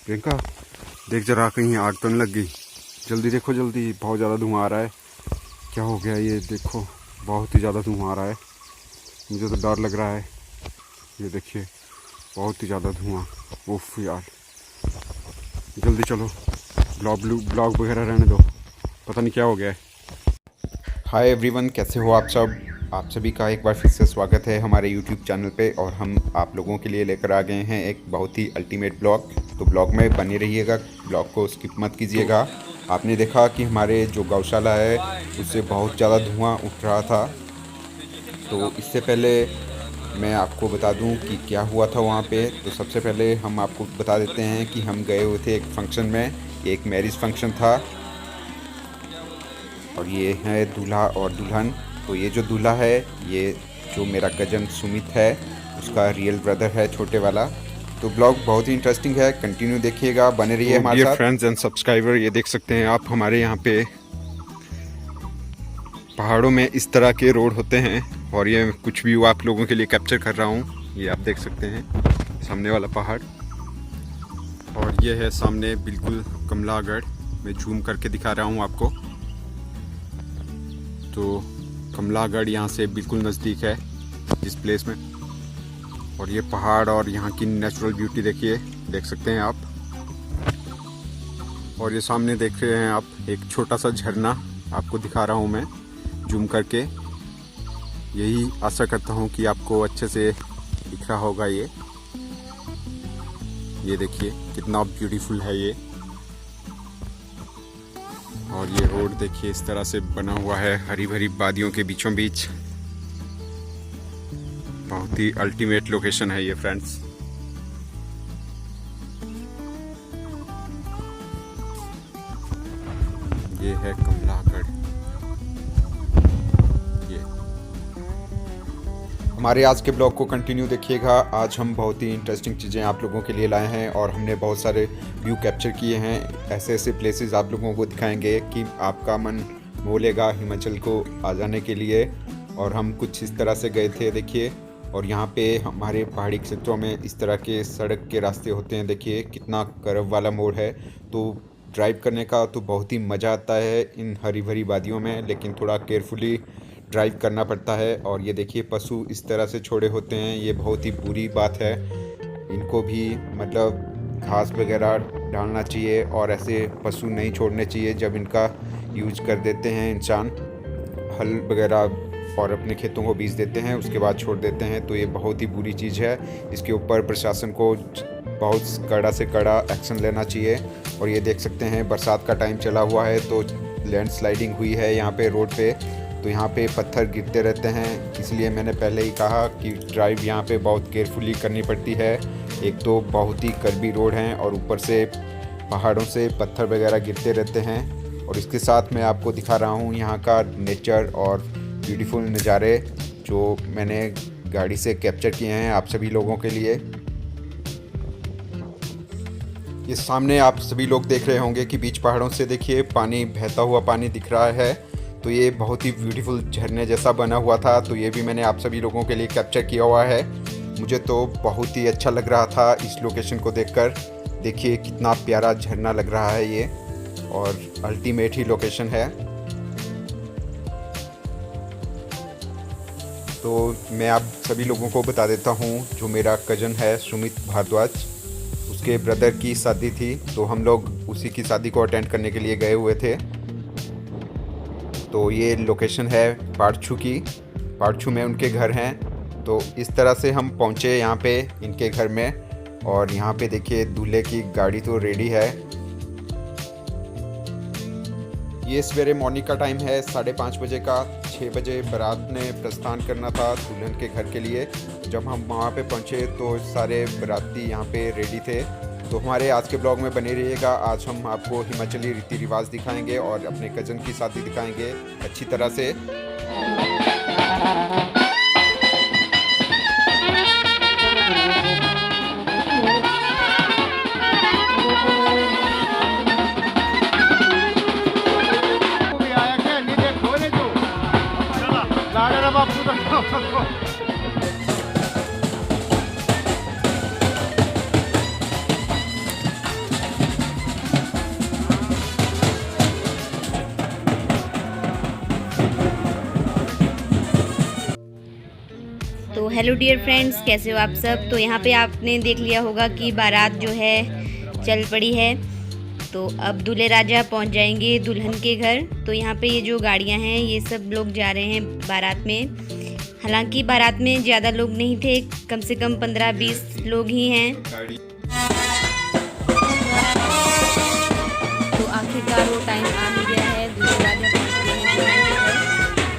प्रियंका देख जरा, कहीं आग तो नहीं लग गई। जल्दी देखो जल्दी, बहुत ज़्यादा धुआं आ रहा है। क्या हो गया ये देखो, बहुत ही ज़्यादा धुआं आ रहा है। मुझे तो डर लग रहा है। ये देखिए बहुत ही ज़्यादा धुआं। उफ यार, जल्दी चलो, ब्लॉग वगैरह रहने दो, पता नहीं क्या हो गया है। हाय एवरीवन, कैसे हो आप सब? आप सभी का एक बार फिर से स्वागत है हमारे यूट्यूब चैनल पे। और हम आप लोगों के लिए लेकर आ गए हैं एक बहुत ही अल्टीमेट ब्लॉग। तो ब्लॉग में बने रहिएगा, ब्लॉग को स्किप मत कीजिएगा। आपने देखा कि हमारे जो गौशाला है उससे बहुत ज़्यादा धुआं उठ रहा था। तो इससे पहले मैं आपको बता दूं कि क्या हुआ था वहाँ पे। तो सबसे पहले हम आपको बता देते हैं कि हम गए हुए थे एक फंक्शन में, एक मैरिज फंक्शन था। और ये है दूल्हा और दुल्हन। तो ये जो दूल्हा है, ये जो मेरा कज़न सुमित है, उसका रियल ब्रदर है, छोटे वाला। तो ब्लॉग बहुत ही इंटरेस्टिंग है, कंटिन्यू देखिएगा, बने रहिए हमारे साथ। फ्रेंड्स एंड सब्सक्राइबर, ये देख सकते हैं आप, हमारे यहाँ पे पहाड़ों में इस तरह के रोड होते हैं। और ये कुछ व्यू आप लोगों के लिए कैप्चर कर रहा हूँ। ये आप देख सकते हैं सामने वाला पहाड़, और ये है सामने बिल्कुल कमलागढ़। मैं जूम करके दिखा रहा हूँ आपको। तो कमलागढ़ यहाँ से बिल्कुल नज़दीक है इस प्लेस में। और ये पहाड़ और यहाँ की नेचुरल ब्यूटी देखिए, देख सकते हैं आप। और ये सामने देख रहे हैं आप, एक छोटा सा झरना आपको दिखा रहा हूँ मैं जूम करके। यही आशा करता हूँ कि आपको अच्छे से दिख रहा होगा। ये देखिए कितना ब्यूटीफुल है ये। और ये रोड देखिए इस तरह से बना हुआ है, हरी भरी वादियों के बीचों बीच। बहुत ही अल्टीमेट लोकेशन है ये फ्रेंड्स। ये है कमलागढ़। ये हमारे आज के ब्लॉग को कंटिन्यू देखिएगा। आज हम बहुत ही इंटरेस्टिंग चीज़ें आप लोगों के लिए लाए हैं, और हमने बहुत सारे व्यू कैप्चर किए हैं। ऐसे ऐसे प्लेसेस आप लोगों को दिखाएंगे कि आपका मन मोलेगा हिमाचल को आ जाने के लिए। और हम कुछ इस तरह से गए थे, देखिए। और यहाँ पे हमारे पहाड़ी क्षेत्रों में इस तरह के सड़क के रास्ते होते हैं। देखिए कितना कर्व वाला मोड़ है। तो ड्राइव करने का तो बहुत ही मज़ा आता है इन हरी भरी वादियों में, लेकिन थोड़ा केयरफुली ड्राइव करना पड़ता है। और ये देखिए पशु इस तरह से छोड़े होते हैं, ये बहुत ही बुरी बात है। इनको भी मतलब घास वगैरह डालना चाहिए, और ऐसे पशु नहीं छोड़ने चाहिए जब इनका यूज कर देते हैं इंसान, हल वगैरह और अपने खेतों को बीज देते हैं, उसके बाद छोड़ देते हैं। तो ये बहुत ही बुरी चीज़ है। इसके ऊपर प्रशासन को बहुत कड़ा से कड़ा एक्शन लेना चाहिए। और ये देख सकते हैं बरसात का टाइम चला हुआ है, तो लैंडस्लाइडिंग हुई है यहाँ पे रोड पे। तो यहाँ पे पत्थर गिरते रहते हैं, इसलिए मैंने पहले ही कहा कि ड्राइव यहाँ पे बहुत केयरफुली करनी पड़ती है। एक तो बहुत ही कर्वी रोड हैं, और ऊपर से पहाड़ों से पत्थर वगैरह गिरते रहते हैं। और इसके साथ मैं आपको दिखा रहा हूँ यहाँ का नेचर और ब्यूटीफुल नज़ारे जो मैंने गाड़ी से कैप्चर किए हैं आप सभी लोगों के लिए। ये सामने आप सभी लोग देख रहे होंगे कि बीच पहाड़ों से देखिए पानी, बहता हुआ पानी दिख रहा है। तो ये बहुत ही ब्यूटीफुल झरने जैसा बना हुआ था। तो ये भी मैंने आप सभी लोगों के लिए कैप्चर किया हुआ है। मुझे तो बहुत ही अच्छा लग रहा था इस लोकेशन को देखकर। देखिए कितना प्यारा झरना लग रहा है ये, और अल्टीमेट ही लोकेशन है। तो मैं आप सभी लोगों को बता देता हूँ, जो मेरा कज़न है सुमित भारद्वाज, उसके ब्रदर की शादी थी। तो हम लोग उसी की शादी को अटेंड करने के लिए गए हुए थे। तो ये लोकेशन है पाड़छू की। पाड़छू में उनके घर हैं। तो इस तरह से हम पहुँचे यहाँ पे इनके घर में। और यहाँ पे देखिए दूल्हे की गाड़ी तो रेडी है। ये सवेरे मॉर्निंग का टाइम है, 5:30 बजे का। 6 बजे बारात ने प्रस्थान करना था दुल्हन के घर के लिए। जब हम वहाँ पे पहुँचे तो सारे बाराती यहाँ पे रेडी थे। तो हमारे आज के ब्लॉग में बने रहिएगा। आज हम आपको हिमाचली रीति रिवाज दिखाएंगे और अपने कज़न की शादी दिखाएंगे अच्छी तरह से। हेलो डियर फ्रेंड्स, कैसे हो आप सब। तो यहाँ पे आपने देख लिया होगा कि बारात जो है चल पड़ी है। तो अब दूल्हे राजा पहुँच जाएंगे दुल्हन के घर। तो यहाँ पे ये जो गाड़ियाँ हैं ये सब लोग जा रहे हैं बारात में। हालांकि बारात में ज़्यादा लोग नहीं थे, कम से कम 15-20 लोग ही हैं। तो आखिरकार वो टाइम आ ही गया है, दूल्हे राजा पहुँच गए हैं दुल्हन के घर।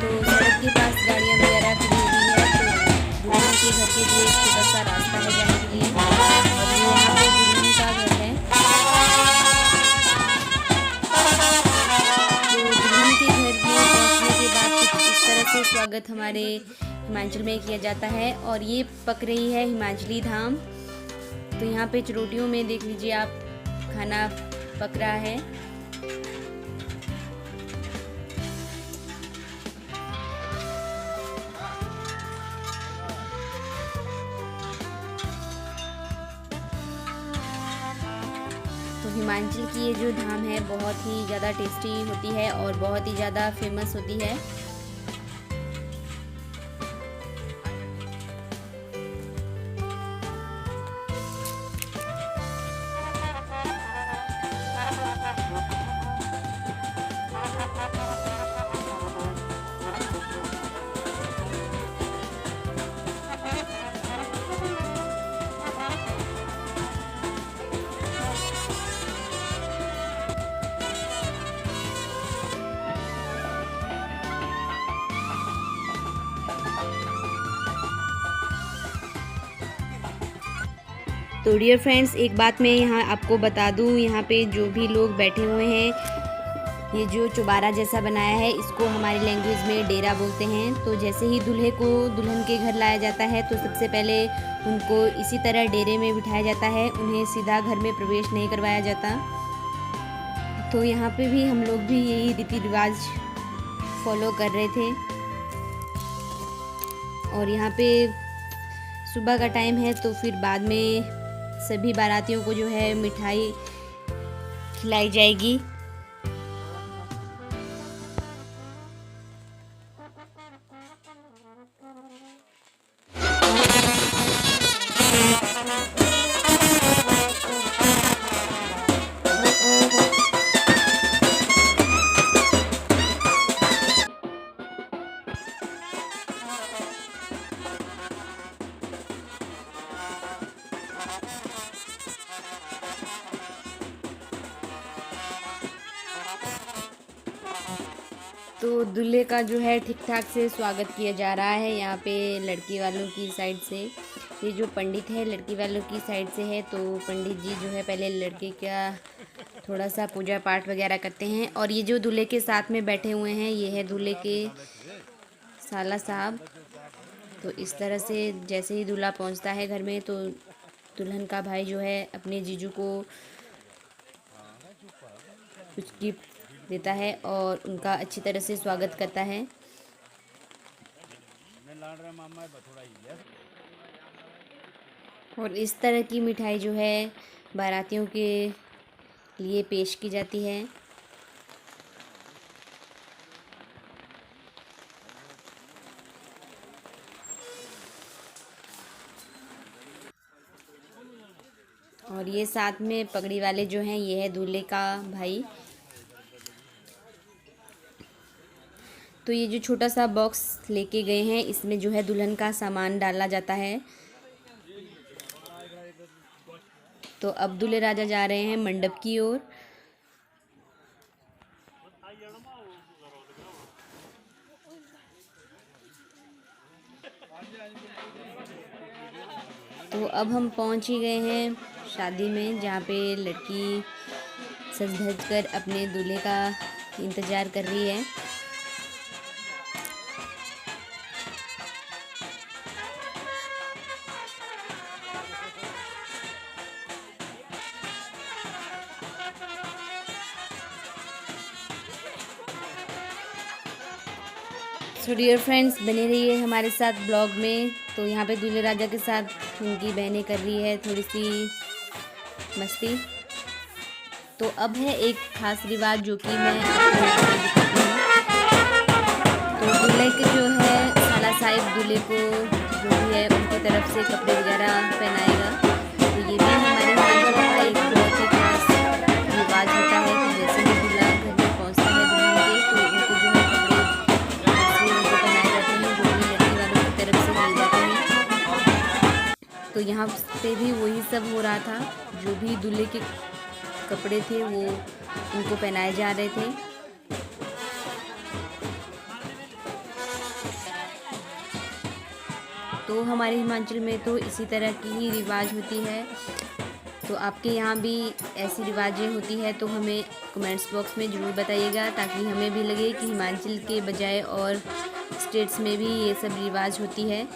तो सड़क के पास गाड़ियाँ वगैरह खड़ी हुई है। तो दुल्हन के घर के लिए एक छोटा सा रास्ता है जाने के लिए, और ये यहाँ पे दुल्हन का घर है। तो दुल्हन के घर में पहुँचने के बाद कुछ इस तरह से स्वागत हमारे हिमाचल में किया जाता है। और ये पक रही है हिमाचली धाम। तो यहाँ पे चरोटियों में देख लीजिए आप, खाना पक रहा है। तो हिमाचल की ये जो धाम है बहुत ही ज़्यादा टेस्टी होती है और बहुत ही ज़्यादा फेमस होती है। तो डियर फ्रेंड्स, एक बात मैं यहाँ आपको बता दूँ, यहाँ पे जो भी लोग बैठे हुए हैं, ये जो चौबारा जैसा बनाया है इसको हमारी लैंग्वेज में डेरा बोलते हैं। तो जैसे ही दूल्हे को दुल्हन के घर लाया जाता है तो सबसे पहले उनको इसी तरह डेरे में बिठाया जाता है, उन्हें सीधा घर में प्रवेश नहीं करवाया जाता। तो यहाँ पे भी हम लोग भी यही रीति रिवाज फॉलो कर रहे थे। और यहाँ पे सुबह का टाइम है, तो फिर बाद में सभी बारातियों को जो है मिठाई खिलाई जाएगी। तो दूल्हे का जो है ठीक ठाक से स्वागत किया जा रहा है यहाँ पे लड़की वालों की साइड से। ये जो पंडित है लड़की वालों की साइड से है, तो पंडित जी जो है पहले लड़के का थोड़ा सा पूजा पाठ वगैरह करते हैं। और ये जो दूल्हे के साथ में बैठे हुए हैं ये है दूल्हे के साला साहब। तो इस तरह से जैसे ही दूल्हा पहुँचता है घर में तो दुल्हन का भाई जो है अपने जीजू को कुछ गिफ्ट देता है और उनका अच्छी तरह से स्वागत करता है। और इस तरह की मिठाई जो है बारातियों के लिए पेश की जाती है। और ये साथ में पगड़ी वाले जो हैं ये है दूल्हे का भाई। तो ये जो छोटा सा बॉक्स लेके गए हैं इसमें जो है दुल्हन का सामान डाला जाता है। तो अब दूल्हे राजा जा रहे हैं मंडप की ओर। तो अब हम पहुंच ही गए हैं शादी में, जहाँ पे लड़की सज धज कर अपने दूल्हे का इंतज़ार कर रही है। सो डियर फ्रेंड्स, बने रहिए हमारे साथ ब्लॉग में। तो यहाँ पे दूल्हे राजा के साथ उनकी बहनें कर रही है थोड़ी सी मस्ती। तो अब है एक खास रिवाज जो कि मैं आपको दिखाती हूँ। तो दूल्हे के जो है साला साहिब दूल्हे को जो भी है उनकी तरफ से कपड़े वगैरह पहनाएगा। तो ये भी हमारे हिमाचल का एक बहुत ही खास रिवाज होता है कि जैसे ही दूल्हा घर में पहुंचता है दुल्हन के, तो उनको जो है कपड़े से उनको पहनाए जाते हैं, जो भी लड़की वालों की तरफ से दिए जाते हैं। तो यहाँ पे भी वही सब हो रहा था, जो भी दूल्हे के कपड़े थे वो उनको पहनाए जा रहे थे। तो हमारे हिमाचल में तो इसी तरह की ही रिवाज होती है। तो आपके यहाँ भी ऐसी रिवाजें होती है तो हमें कमेंट्स बॉक्स में ज़रूर बताइएगा, ताकि हमें भी लगे कि हिमाचल के बजाय और स्टेट्स में भी ये सब रिवाज होती है।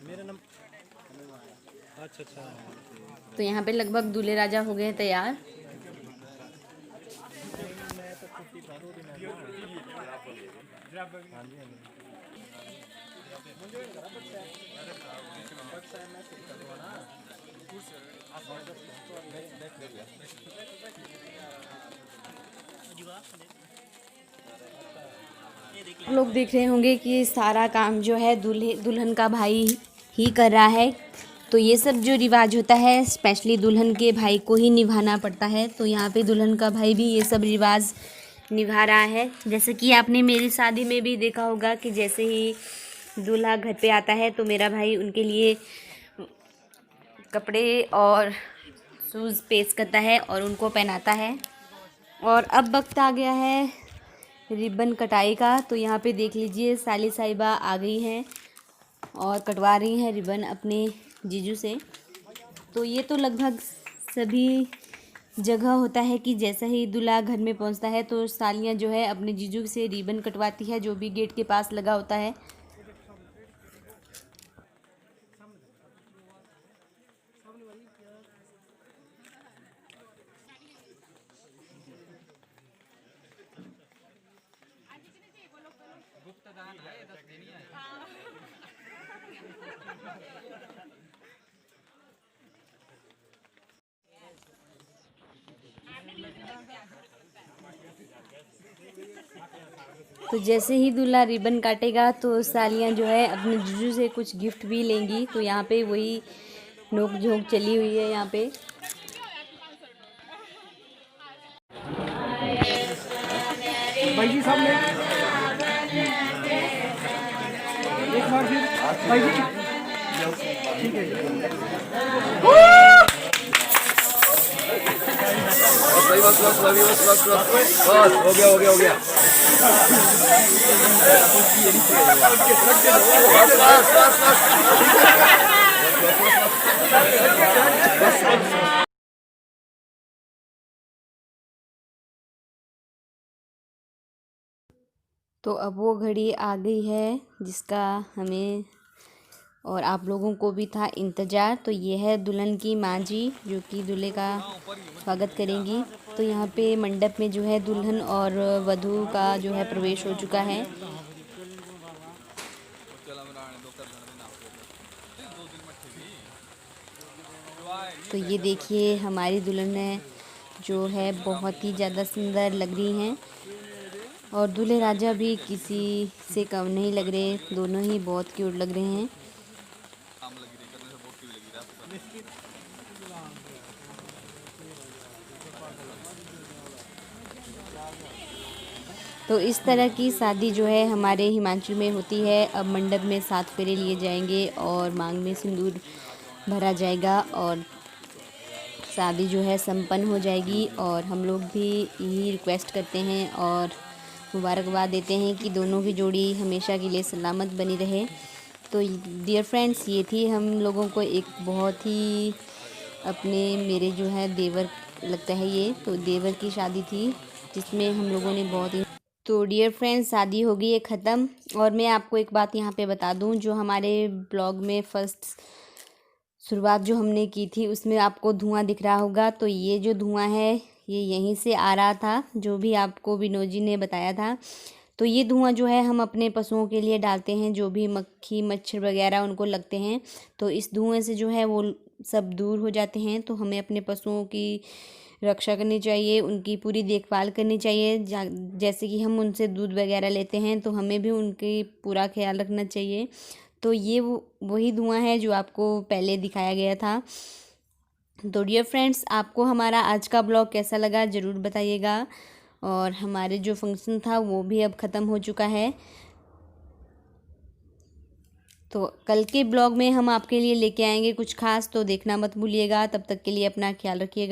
मेरा नाम अच्छा। तो यहाँ पे लगभग दूल्हे राजा हो गए हैं तैयार। आप लोग देख रहे होंगे कि सारा काम जो है दुल्हन का भाई ही कर रहा है। तो ये सब जो रिवाज होता है स्पेशली दुल्हन के भाई को ही निभाना पड़ता है। तो यहाँ पे दुल्हन का भाई भी ये सब रिवाज निभा रहा है। जैसे कि आपने मेरी शादी में भी देखा होगा कि जैसे ही दूल्हा घर पे आता है तो मेरा भाई उनके लिए कपड़े और शूज़ पेश करता है और उनको पहनाता है। और अब वक्त आ गया है रिबन कटाई का। तो यहाँ पे देख लीजिए साली साहिबा आ गई हैं और कटवा रही हैं रिबन अपने जीजू से। तो ये तो लगभग सभी जगह होता है कि जैसा ही दूल्हा घर में पहुंचता है तो सालियां जो है अपने जीजू से रिबन कटवाती है, जो भी गेट के पास लगा होता है। तो जैसे ही दूल्हा रिबन काटेगा तो सालियां जो है अपने जीजू से कुछ गिफ्ट भी लेंगी। तो यहाँ पे वही नोक झोंक चली हुई है यहाँ पे। भाई जी सामने एक बार फिर भाई जी ठीक है बस हो गया तो अब वो घड़ी आ गई है जिसका हमें और आप लोगों को भी था इंतज़ार। तो ये है दुल्हन की माँ जी जो कि दूल्हे का स्वागत करेंगी। तो यहाँ पे मंडप में जो है दुल्हन और वधू का जो है प्रवेश हो चुका है। तो ये देखिए हमारी दुल्हन है जो है बहुत ही ज़्यादा सुंदर लग रही हैं, और दूल्हे राजा भी किसी से कम नहीं लग रहे, दोनों ही बहुत क्यूट लग रहे हैं। तो इस तरह की शादी जो है हमारे हिमाचल में होती है। अब मंडप में 7 फेरे लिए जाएंगे और मांग में सिंदूर भरा जाएगा और शादी जो है संपन्न हो जाएगी। और हम लोग भी यही रिक्वेस्ट करते हैं और मुबारकबाद देते हैं कि दोनों की जोड़ी हमेशा के लिए सलामत बनी रहे। तो डियर फ्रेंड्स, ये थी हम लोगों को एक बहुत ही अपने मेरे जो है देवर लगता है ये, तो देवर की शादी थी जिसमें हम लोगों ने बहुत ही। तो डियर फ्रेंड्स, शादी हो गई है ख़त्म। और मैं आपको एक बात यहाँ पे बता दूँ, जो हमारे ब्लॉग में फर्स्ट शुरुआत जो हमने की थी उसमें आपको धुआं दिख रहा होगा। तो ये जो धुआं है ये यहीं से आ रहा था, जो भी आपको विनोद जी ने बताया था। तो ये धुआं जो है हम अपने पशुओं के लिए डालते हैं, जो भी मक्खी मच्छर वगैरह उनको लगते हैं तो इस धुएं से जो है वो सब दूर हो जाते हैं। तो हमें अपने पशुओं की रक्षा करनी चाहिए, उनकी पूरी देखभाल करनी चाहिए। जैसे कि हम उनसे दूध वगैरह लेते हैं तो हमें भी उनकी पूरा ख्याल रखना चाहिए। तो ये वही धुआं है जो आपको पहले दिखाया गया था। तो डियर फ्रेंड्स, आपको हमारा आज का ब्लॉग कैसा लगा ज़रूर बताइएगा। और हमारे जो फंक्शन था वो भी अब ख़त्म हो चुका है। तो कल के ब्लॉग में हम आपके लिए लेके आएंगे कुछ खास, तो देखना मत भूलिएगा। तब तक के लिए अपना ख्याल रखिएगा।